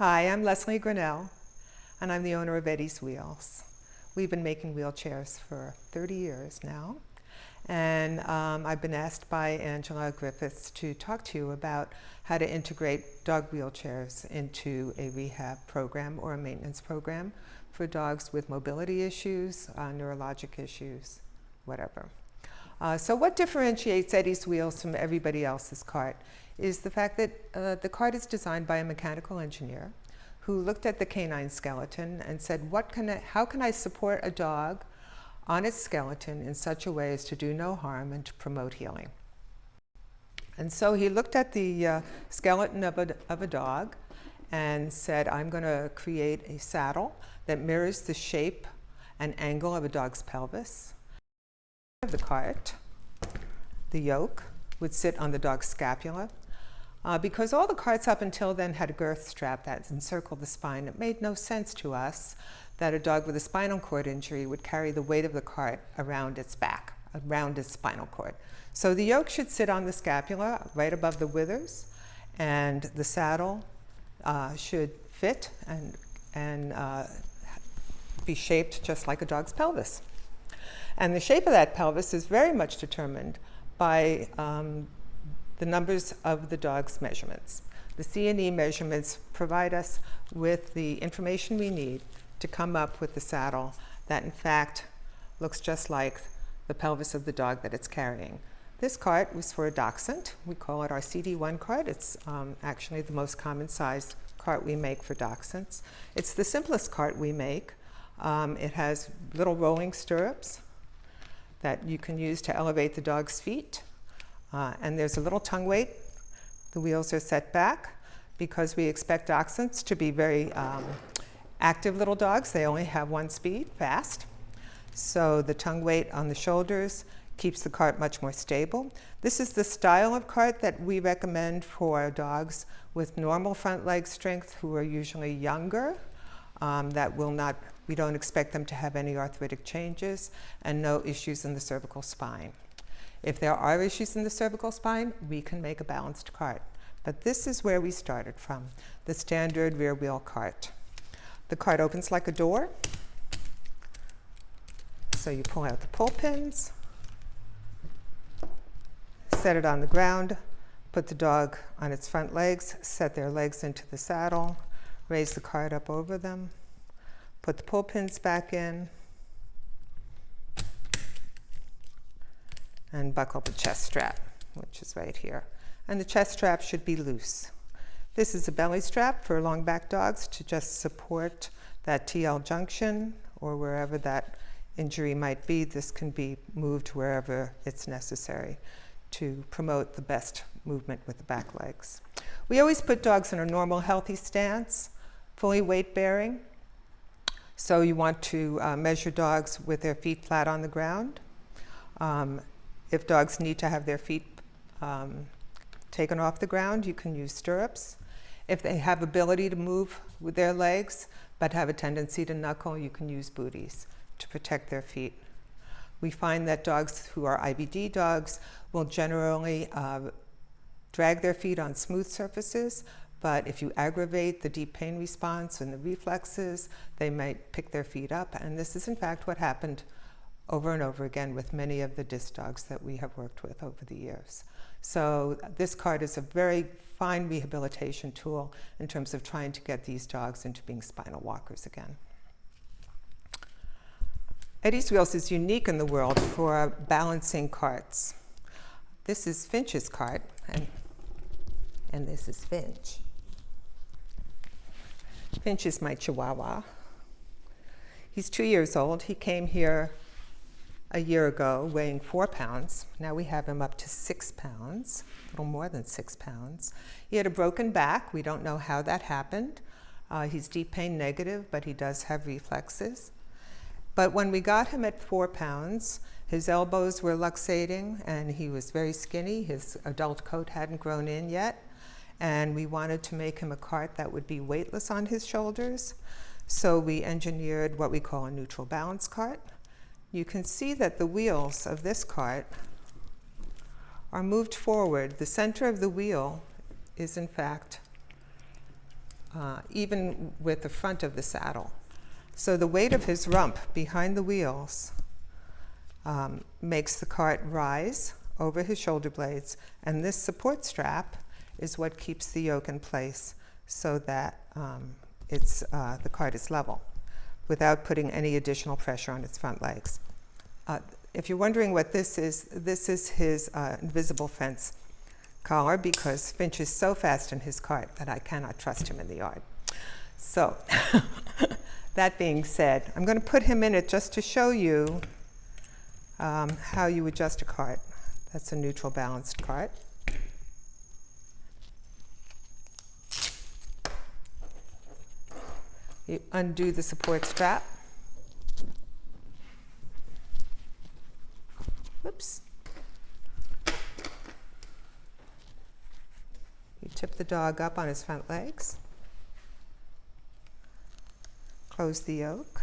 Hi, I'm Leslie Grinnell, and I'm the owner of Eddie's Wheels. We've been making wheelchairs for 30 years now, and I've been asked by Angela Griffiths to talk to you about how to integrate dog wheelchairs into a rehab program or a maintenance program for dogs with mobility issues, neurologic issues, whatever. So what differentiates Eddie's Wheels from everybody else's cart is the fact that the cart is designed by a mechanical engineer who looked at the canine skeleton and said, how can I support a dog on its skeleton in such a way as to do no harm and to promote healing? And so he looked at the skeleton of a dog and said, I'm going to create a saddle that mirrors the shape and angle of a dog's pelvis. Of the cart, the yoke would sit on the dog's scapula. Because all the carts up until then had a girth strap that encircled the spine, it made no sense to us that a dog with a spinal cord injury would carry the weight of the cart around its back, around its spinal cord. So the yoke should sit on the scapula right above the withers, and the saddle should fit and be shaped just like a dog's pelvis. And the shape of that pelvis is very much determined by the numbers of the dog's measurements. The C&E measurements provide us with the information we need to come up with the saddle that in fact looks just like the pelvis of the dog that it's carrying. This cart was for a dachshund. We call it our CD1 cart. It's actually the most common size cart we make for dachshunds. It's the simplest cart we make. It has little rolling stirrups that you can use to elevate the dog's feet. And there's a little tongue weight. The wheels are set back because we expect dachshunds to be very active little dogs. They only have one speed, fast. So the tongue weight on the shoulders keeps the cart much more stable. This is the style of cart that we recommend for dogs with normal front leg strength who are usually younger. We don't expect them to have any arthritic changes and no issues in the cervical spine. If there are issues in the cervical spine, we can make a balanced cart. But this is where we started from, the standard rear wheel cart. The cart opens like a door. So you pull out the pull pins, set it on the ground, put the dog on its front legs, set their legs into the saddle, raise the cart up over them, put the pull pins back in, and buckle the chest strap, which is right here. And the chest strap should be loose. This is a belly strap for long back dogs to just support that TL junction or wherever that injury might be. This can be moved wherever it's necessary to promote the best movement with the back legs. We always put dogs in a normal, healthy stance, fully weight bearing. So you want to measure dogs with their feet flat on the ground. If dogs need to have their feet taken off the ground, you can use stirrups. If they have ability to move with their legs but have a tendency to knuckle, you can use booties to protect their feet. We find that dogs who are IBD dogs will generally drag their feet on smooth surfaces, but if you aggravate the deep pain response and the reflexes, they might pick their feet up, and this is in fact what happened over and over again with many of the disc dogs that we have worked with over the years. So this cart is a very fine rehabilitation tool in terms of trying to get these dogs into being spinal walkers again. Eddie's Wheels is unique in the world for balancing carts. This is Finch's cart, and this is Finch. Finch is my Chihuahua. He's 2 years old. He came here a year ago weighing 4 pounds. Now we have him up to 6 pounds, a little more than 6 pounds. He had a broken back. We don't know how that happened. He's deep pain negative, but he does have reflexes. But when we got him at 4 pounds, his elbows were luxating and he was very skinny. His adult coat hadn't grown in yet. And we wanted to make him a cart that would be weightless on his shoulders. So we engineered what we call a neutral balance cart. You can see that the wheels of this cart are moved forward. The center of the wheel is in fact even with the front of the saddle. So the weight of his rump behind the wheels makes the cart rise over his shoulder blades, and this support strap is what keeps the yoke in place so that the cart is level without putting any additional pressure on its front legs. If you're wondering what this is his invisible fence collar, because Finch is so fast in his cart that I cannot trust him in the yard. So that being said, I'm going to put him in it just to show you how you adjust a cart. That's a neutral balanced cart. You undo the support strap. Whoops. You tip the dog up on his front legs. Close the yoke.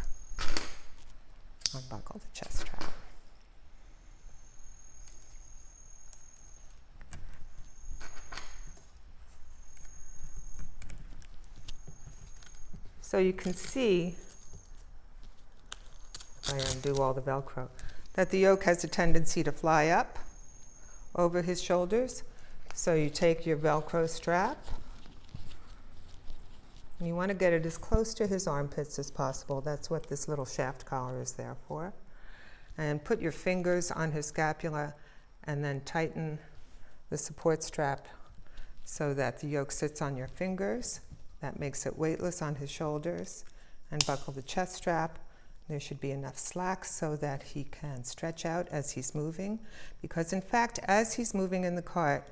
Unbuckle the chest strap. So you can see, I undo all the Velcro, that the yoke has a tendency to fly up over his shoulders. So you take your Velcro strap, and you want to get it as close to his armpits as possible. That's what this little shaft collar is there for. And put your fingers on his scapula and then tighten the support strap so that the yoke sits on your fingers. That makes it weightless on his shoulders. And buckle the chest strap. There should be enough slack so that he can stretch out as he's moving. Because in fact, as he's moving in the cart,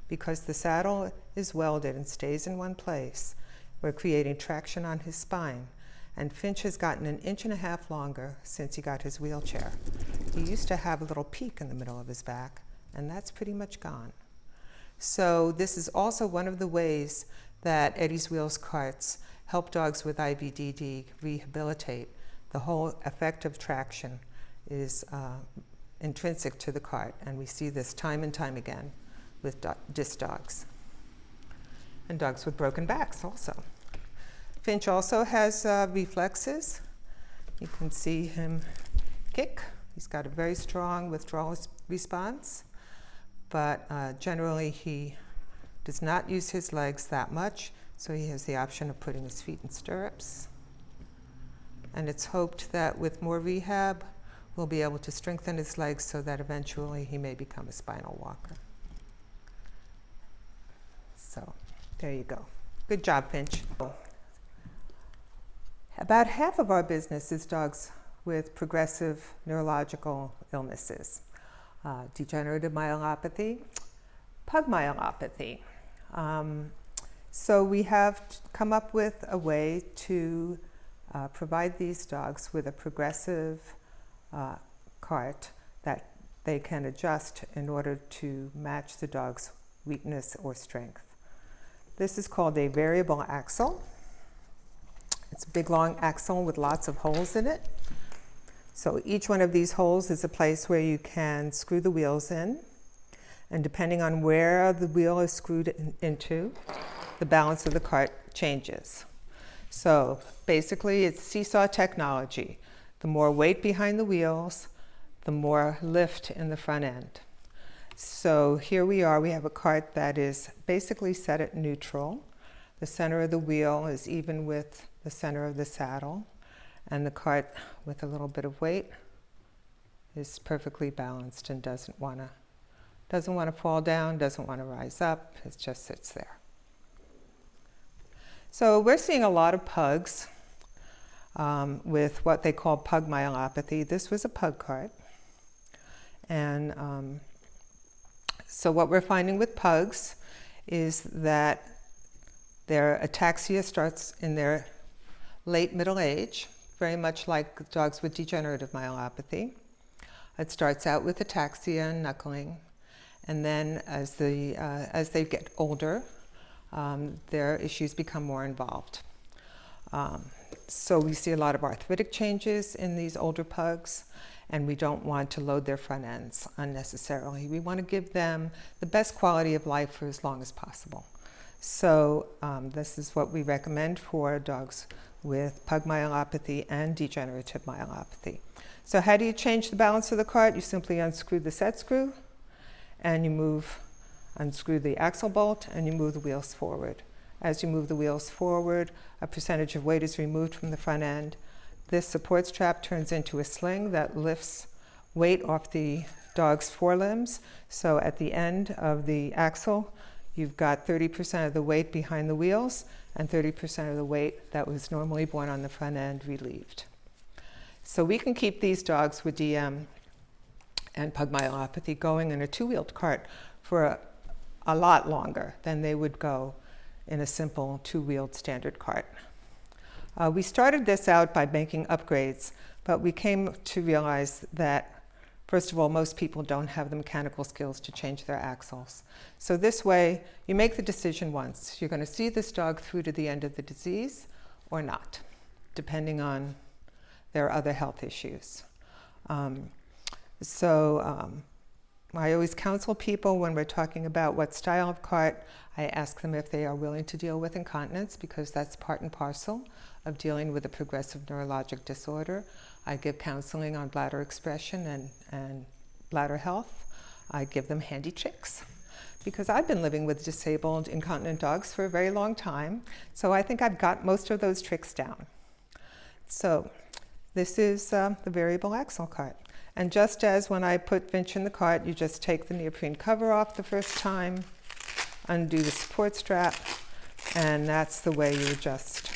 because the saddle is welded and stays in one place, we're creating traction on his spine. And Finch has gotten 1.5 inches longer since he got his wheelchair. He used to have a little peak in the middle of his back, and that's pretty much gone. So this is also one of the ways that Eddie's Wheels carts help dogs with IBDD rehabilitate. The whole effect of traction is intrinsic to the cart, and we see this time and time again with disc dogs and dogs with broken backs also. Finch also has reflexes. You can see him kick. He's got a very strong withdrawal response, but generally he does not use his legs that much, so he has the option of putting his feet in stirrups. And it's hoped that with more rehab, we'll be able to strengthen his legs so that eventually he may become a spinal walker. So there you go. Good job, Finch. About half of our business is dogs with progressive neurological illnesses, degenerative myelopathy, pug myelopathy. So we have come up with a way to provide these dogs with a progressive cart that they can adjust in order to match the dog's weakness or strength. This is called a variable axle. It's a big long axle with lots of holes in it. So each one of these holes is a place where you can screw the wheels in. And depending on where the wheel is screwed into, the balance of the cart changes. So basically it's seesaw technology. The more weight behind the wheels, the more lift in the front end. So here we are, we have a cart that is basically set at neutral. The center of the wheel is even with the center of the saddle, and the cart with a little bit of weight is perfectly balanced and doesn't want to fall down, doesn't want to rise up, it just sits there. So we're seeing a lot of pugs with what they call pug myelopathy. This was a pug cart. And so what we're finding with pugs is that their ataxia starts in their late middle age, very much like dogs with degenerative myelopathy. It starts out with ataxia and knuckling, and then as they get older, their issues become more involved. So we see a lot of arthritic changes in these older pugs, and we don't want to load their front ends unnecessarily. We want to give them the best quality of life for as long as possible. So this is what we recommend for dogs with pug myelopathy and degenerative myelopathy. So how do you change the balance of the cart? You simply unscrew the set screw and you unscrew the axle bolt and you move the wheels forward. As you move the wheels forward, a percentage of weight is removed from the front end. This support strap turns into a sling that lifts weight off the dog's forelimbs. So at the end of the axle, you've got 30% of the weight behind the wheels and 30% of the weight that was normally borne on the front end relieved. So we can keep these dogs with DM and pug myelopathy going in a two-wheeled cart for a lot longer than they would go in a simple two-wheeled standard cart. We started this out by making upgrades, but we came to realize that, first of all, most people don't have the mechanical skills to change their axles. So this way, you make the decision once. You're going to see this dog through to the end of the disease or not, depending on their other health issues. I always counsel people when we're talking about what style of cart. I ask them if they are willing to deal with incontinence, because that's part and parcel of dealing with a progressive neurologic disorder. I give counseling on bladder expression and bladder health. I give them handy tricks, because I've been living with disabled incontinent dogs for a very long time, so I think I've got most of those tricks down. So this is the variable axle cart. And just as when I put Vinch in the cart, you just take the neoprene cover off the first time, undo the support strap, and that's the way you adjust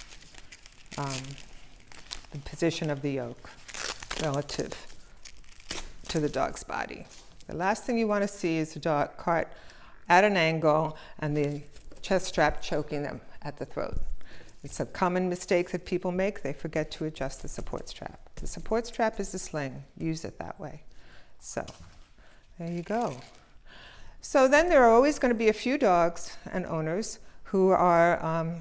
the position of the yoke relative to the dog's body. The last thing you want to see is the dog cart at an angle and the chest strap choking them at the throat. It's a common mistake that people make. They forget to adjust the support strap. The support strap is a sling. Use it that way. So there you go. So then there are always going to be a few dogs and owners who are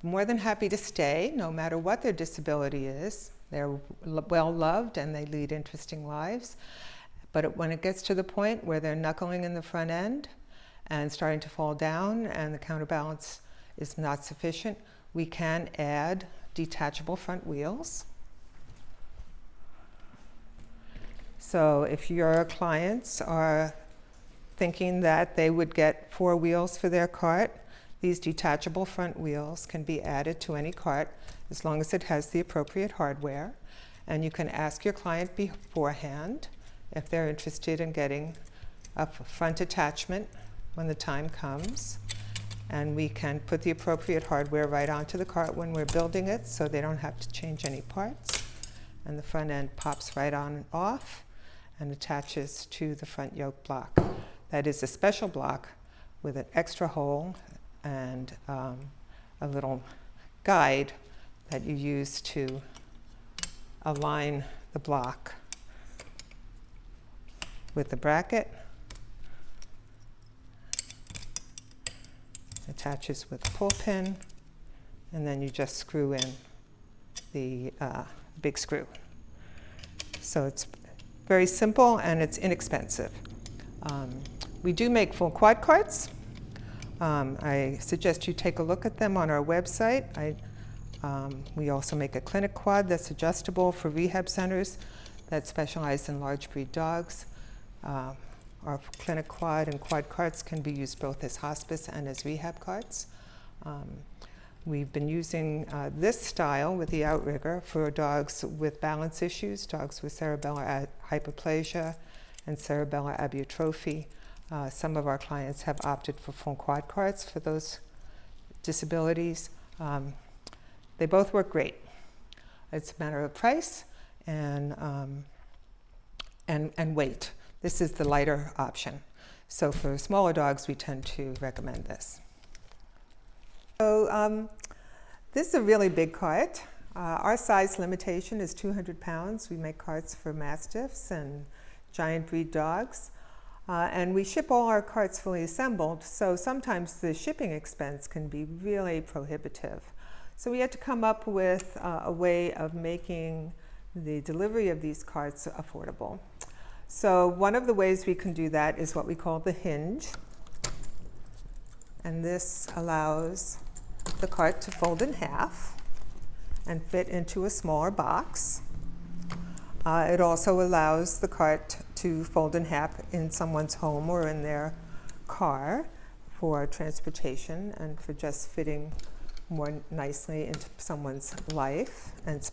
more than happy to stay no matter what their disability is. They're well loved and they lead interesting lives. But when it gets to the point where they're knuckling in the front end and starting to fall down and the counterbalance is not sufficient, we can add detachable front wheels. So if your clients are thinking that they would get 4 wheels for their cart, these detachable front wheels can be added to any cart as long as it has the appropriate hardware. And you can ask your client beforehand if they're interested in getting a front attachment when the time comes. And we can put the appropriate hardware right onto the cart when we're building it, so they don't have to change any parts. And the front end pops right on and off and attaches to the front yoke block. That is a special block with an extra hole and a little guide that you use to align the block with the bracket. Attaches with a pull pin, and then you just screw in the big screw. So it's very simple and it's inexpensive. We do make full quad carts. I suggest you take a look at them on our website. We also make a clinic quad that's adjustable for rehab centers that specialize in large breed dogs. Our clinic quad and quad carts can be used both as hospice and as rehab carts. We've been using this style with the outrigger for dogs with balance issues, dogs with cerebellar hypoplasia and cerebellar abiotrophy. Some of our clients have opted for full quad carts for those disabilities. They both work great. It's a matter of price and weight. This is the lighter option. So for smaller dogs, we tend to recommend this. So this is a really big cart. Our size limitation is 200 pounds. We make carts for mastiffs and giant breed dogs. And we ship all our carts fully assembled, so sometimes the shipping expense can be really prohibitive. So we had to come up with a way of making the delivery of these carts affordable. So one of the ways we can do that is what we call the hinge. And this allows the cart to fold in half and fit into a smaller box. It also allows the cart to fold in half in someone's home or in their car for transportation and for just fitting more nicely into someone's life and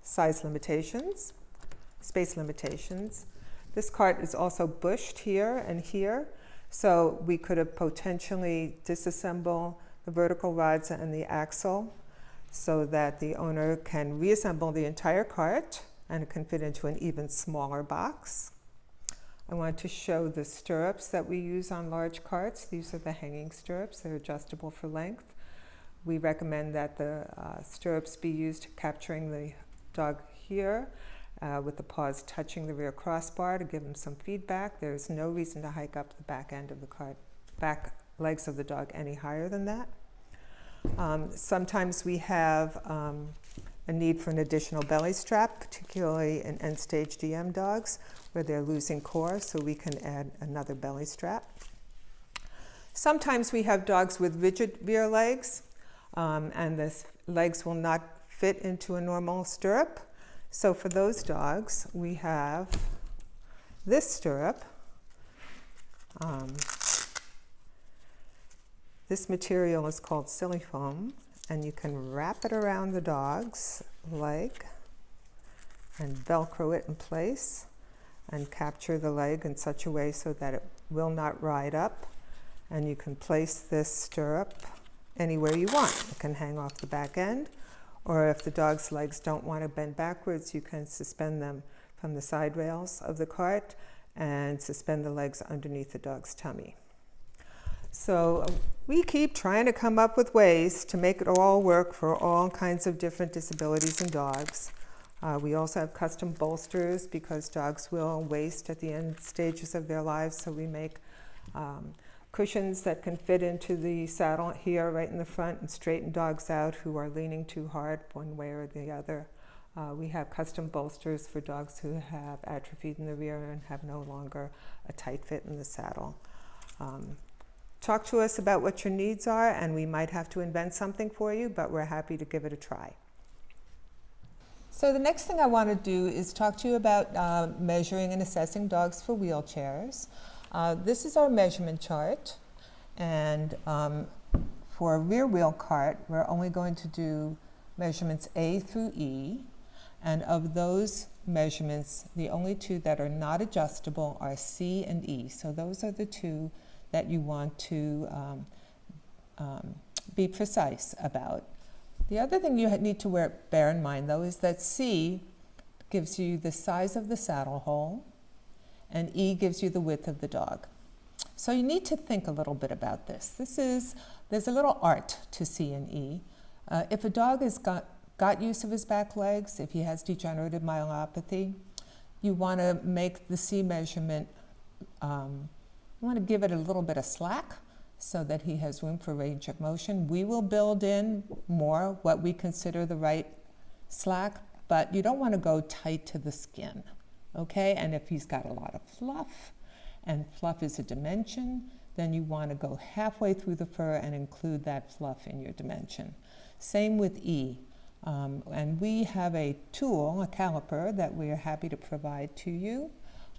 size limitations, space limitations. This cart is also bushed here and here, so we could have potentially disassemble the vertical rods and the axle so that the owner can reassemble the entire cart and it can fit into an even smaller box. I want to show the stirrups that we use on large carts. These are the hanging stirrups. They're adjustable for length. We recommend that the stirrups be used capturing the dog here with the paws touching the rear crossbar to give them some feedback. There's no reason to hike up the back end of the cart, back legs of the dog any higher than that. Sometimes we have a need for an additional belly strap, particularly in end-stage DM dogs where they're losing core, so we can add another belly strap. Sometimes we have dogs with rigid rear legs, and the legs will not fit into a normal stirrup. So for those dogs, we have this stirrup. This material is called silicone, and you can wrap it around the dog's leg and Velcro it in place and capture the leg in such a way so that it will not ride up. And you can place this stirrup anywhere you want. It can hang off the back end, or if the dog's legs don't want to bend backwards, you can suspend them from the side rails of the cart and suspend the legs underneath the dog's tummy. So we keep trying to come up with ways to make it all work for all kinds of different disabilities in dogs. We also have custom bolsters because dogs will waste at the end stages of their lives, so we make cushions that can fit into the saddle here right in the front and straighten dogs out who are leaning too hard one way or the other. We have custom bolsters for dogs who have atrophied in the rear and have no longer a tight fit in the saddle. Talk to us about what your needs are, and we might have to invent something for you, but we're happy to give it a try. So the next thing I want to do is talk to you about measuring and assessing dogs for wheelchairs. This is our measurement chart, and for a rear wheel cart, we're only going to do measurements A through E, and of those measurements, the only two that are not adjustable are C and E. So those are the two that you want to be precise about. The other thing you need to bear in mind, though, is that C gives you the size of the saddle hole, and E gives you the width of the dog. So you need to think a little bit about this. There's a little art to C and E. If a dog has got use of his back legs, if he has degenerative myelopathy, you want to make the C measurement, you want to give it a little bit of slack so that he has room for range of motion. We will build in more what we consider the right slack, but you don't want to go tight to the skin, okay? And if he's got a lot of fluff, and fluff is a dimension, then you want to go halfway through the fur and include that fluff in your dimension. Same with E. And we have a tool, a caliper, that we are happy to provide to you,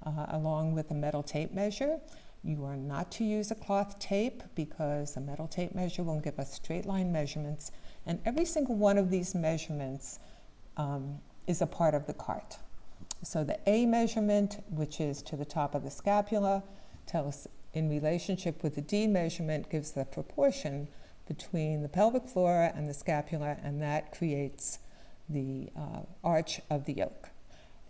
along with a metal tape measure. You are not to use a cloth tape because a metal tape measure will give us straight line measurements, and every single one of these measurements is a part of the cart. So the A measurement, which is to the top of the scapula, tells in relationship with the D measurement, gives the proportion between the pelvic floor and the scapula, and that creates the arch of the yoke.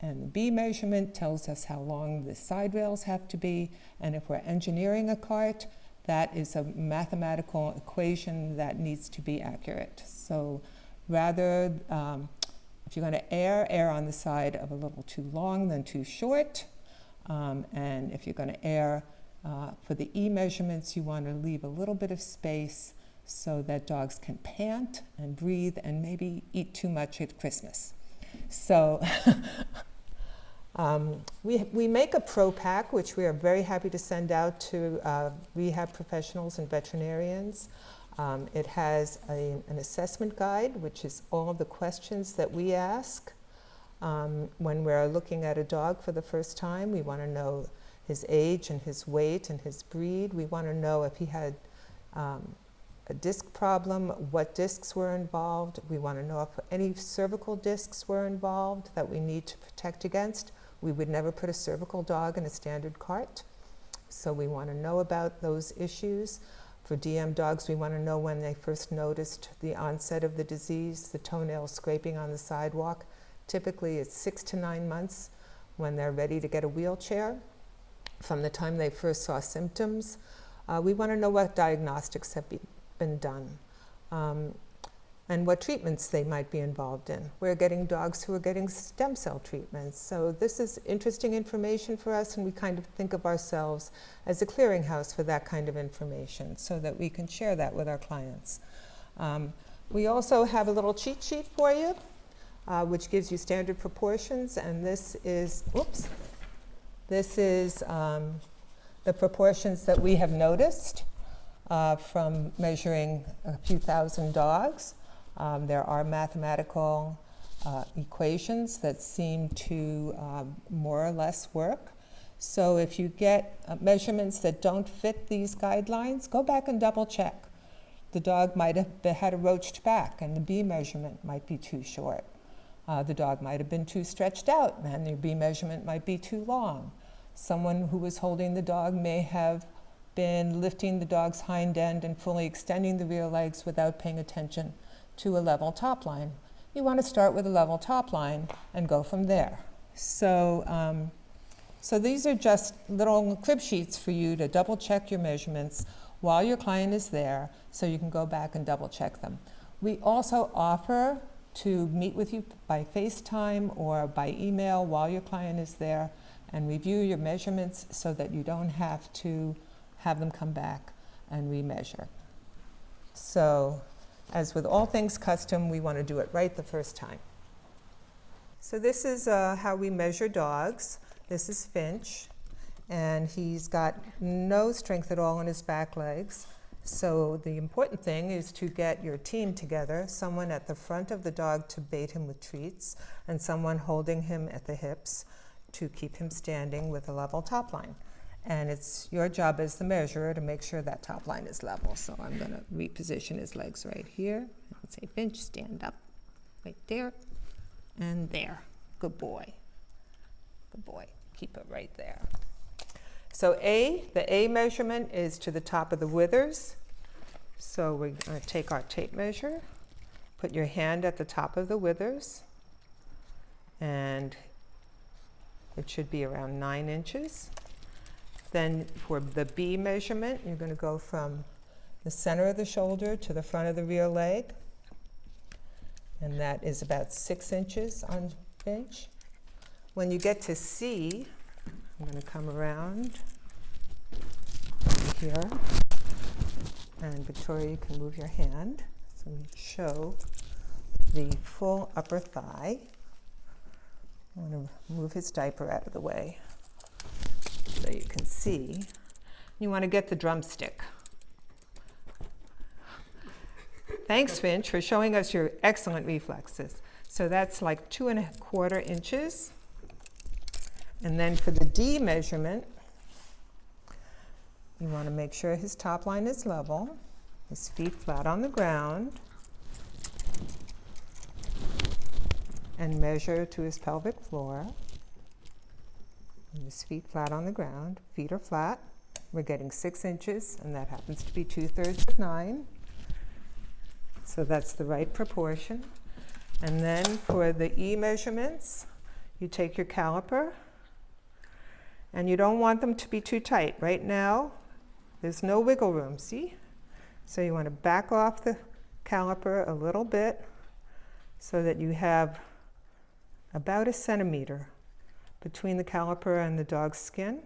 And the B measurement tells us how long the side rails have to be, and if we're engineering a cart, that is a mathematical equation that needs to be accurate. So rather, if you're going to err on the side of a little too long than too short, and if you're going to err for the E measurements, you want to leave a little bit of space so that dogs can pant and breathe and maybe eat too much at Christmas. So We make a pro pack, which we are very happy to send out to rehab professionals and veterinarians. It has an assessment guide, which is all of the questions that we ask when we're looking at a dog for the first time. We want to know his age and his weight and his breed. We want to know if he had a disc problem, what discs were involved. We want to know if any cervical discs were involved that we need to protect against. We would never put a cervical dog in a standard cart, so we want to know about those issues. For DM dogs, we want to know when they first noticed the onset of the disease, the toenail scraping on the sidewalk. Typically, it's 6 to 9 months when they're ready to get a wheelchair. From the time they first saw symptoms, we want to know what diagnostics have been done and what treatments they might be involved in. We're getting dogs who are getting stem cell treatments. So this is interesting information for us, and we kind of think of ourselves as a clearinghouse for that kind of information so that we can share that with our clients. We also have a little cheat sheet for you, which gives you standard proportions, and this is, the proportions that we have noticed from measuring a few thousand dogs. There are mathematical equations that seem to more or less work. So if you get measurements that don't fit these guidelines, go back and double check. The dog might have had a roached back and the B measurement might be too short. The dog might have been too stretched out and the B measurement might be too long. Someone who was holding the dog may have been lifting the dog's hind end and fully extending the rear legs without paying attention to a level top line. You want to start with a level top line and go from there. So these are just little crib sheets for you to double check your measurements while your client is there, so you can go back and double check them. We also offer to meet with you by FaceTime or by email while your client is there and review your measurements so that you don't have to have them come back and remeasure. So, as with all things custom, we want to do it right the first time. So this is how we measure dogs. This is Finch, and he's got no strength at all in his back legs. So the important thing is to get your team together, someone at the front of the dog to bait him with treats, and someone holding him at the hips to keep him standing with a level top line. And it's your job as the measurer to make sure that top line is level. So I'm going to reposition his legs right here and say, Finch, stand up. Right there and there. Good boy. Good boy. Keep it right there. So the A measurement is to the top of the withers. So we're going to take our tape measure, put your hand at the top of the withers, and it should be around 9 inches. Then for the B measurement, you're going to go from the center of the shoulder to the front of the rear leg. And that is about 6 inches on Finch. When you get to C, I'm going to come around here. And Victoria, you can move your hand. So we show the full upper thigh. I'm going to move his diaper out of the way so you can see. You want to get the drumstick. Thanks, Finch, for showing us your excellent reflexes. So that's like 2¼ inches. And then for the D measurement, you want to make sure his top line is level, his feet flat on the ground, and measure to his pelvic floor. And his feet flat on the ground, feet are flat. We're getting 6 inches, and that happens to be 2/3 of 9. So that's the right proportion. And then for the E measurements, you take your caliper, and you don't want them to be too tight. Right now, there's no wiggle room, see? So you want to back off the caliper a little bit so that you have about 1 centimeter between the caliper and the dog's skin.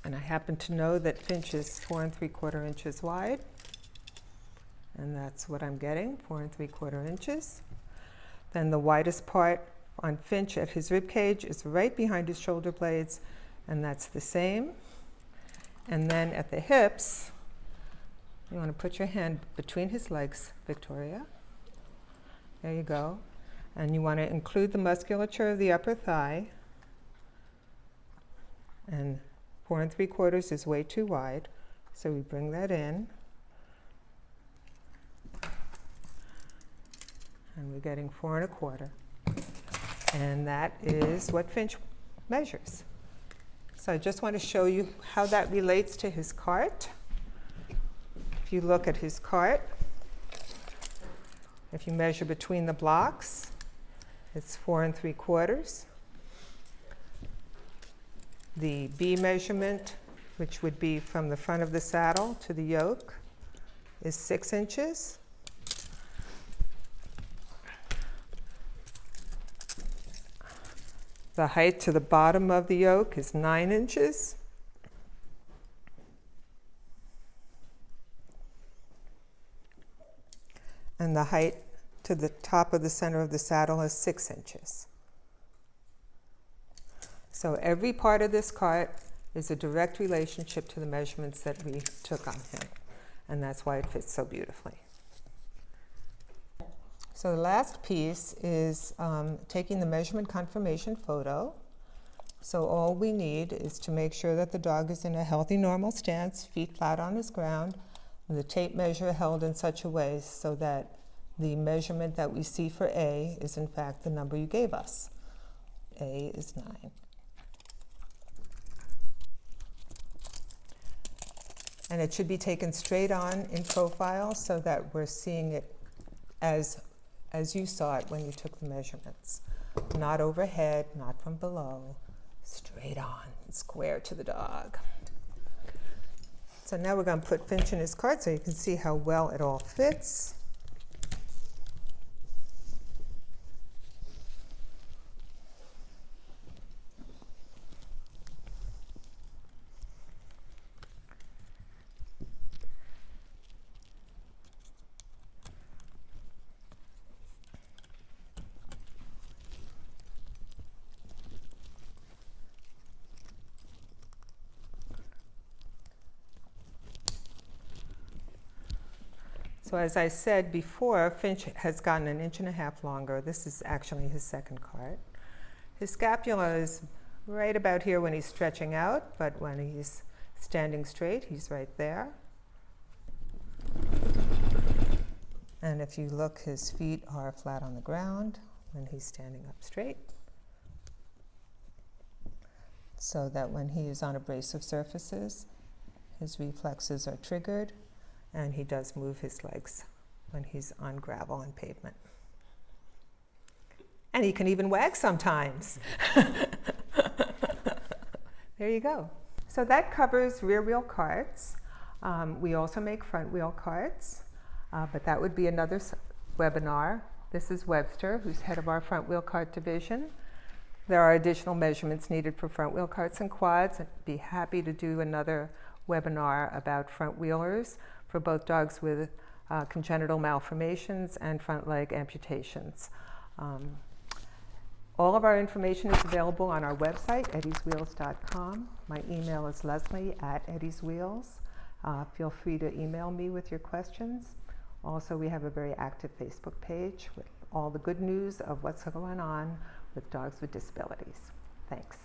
And I happen to know that Finch is 4 3/4 inches wide. And that's what I'm getting, 4 3/4 inches. Then the widest part on Finch at his rib cage is right behind his shoulder blades, and that's the same. And then at the hips, you want to put your hand between his legs, Victoria. There you go. And you want to include the musculature of the upper thigh. And 4 3/4 is way too wide, so we bring that in. And we're getting 4 1/4. And that is what Finch measures. So I just want to show you how that relates to his cart. If you look at his cart, if you measure between the blocks, it's 4 3/4. The B measurement, which would be from the front of the saddle to the yoke, is 6 inches. The height to the bottom of the yoke is 9 inches. And the height to the top of the center of the saddle is 6 inches. So every part of this cart is a direct relationship to the measurements that we took on him. And that's why it fits so beautifully. So the last piece is taking the measurement confirmation photo. So all we need is to make sure that the dog is in a healthy, normal stance, feet flat on his ground, and the tape measure held in such a way so that the measurement that we see for A is in fact the number you gave us. A is 9. And it should be taken straight on in profile so that we're seeing it as you saw it when you took the measurements. Not overhead, not from below, straight on, square to the dog. So now we're going to put Finch in his cart so you can see how well it all fits. So as I said before, Finch has gotten 1.5 inches longer. This is actually his second cart. His scapula is right about here when he's stretching out, but when he's standing straight, he's right there. And if you look, his feet are flat on the ground when he's standing up straight, so that when he is on abrasive surfaces, his reflexes are triggered, and he does move his legs when he's on gravel and pavement. And he can even wag sometimes. There you go. So that covers rear wheel carts. We also make front wheel carts, but that would be another webinar. This is Webster, who's head of our front wheel cart division. There are additional measurements needed for front wheel carts and quads. I'd be happy to do another webinar about front wheelers for both dogs with congenital malformations and front leg amputations. All of our information is available on our website, eddieswheels.com. My email is leslie@eddieswheels. Feel free to email me with your questions. Also, we have a very active Facebook page with all the good news of what's going on with dogs with disabilities. Thanks.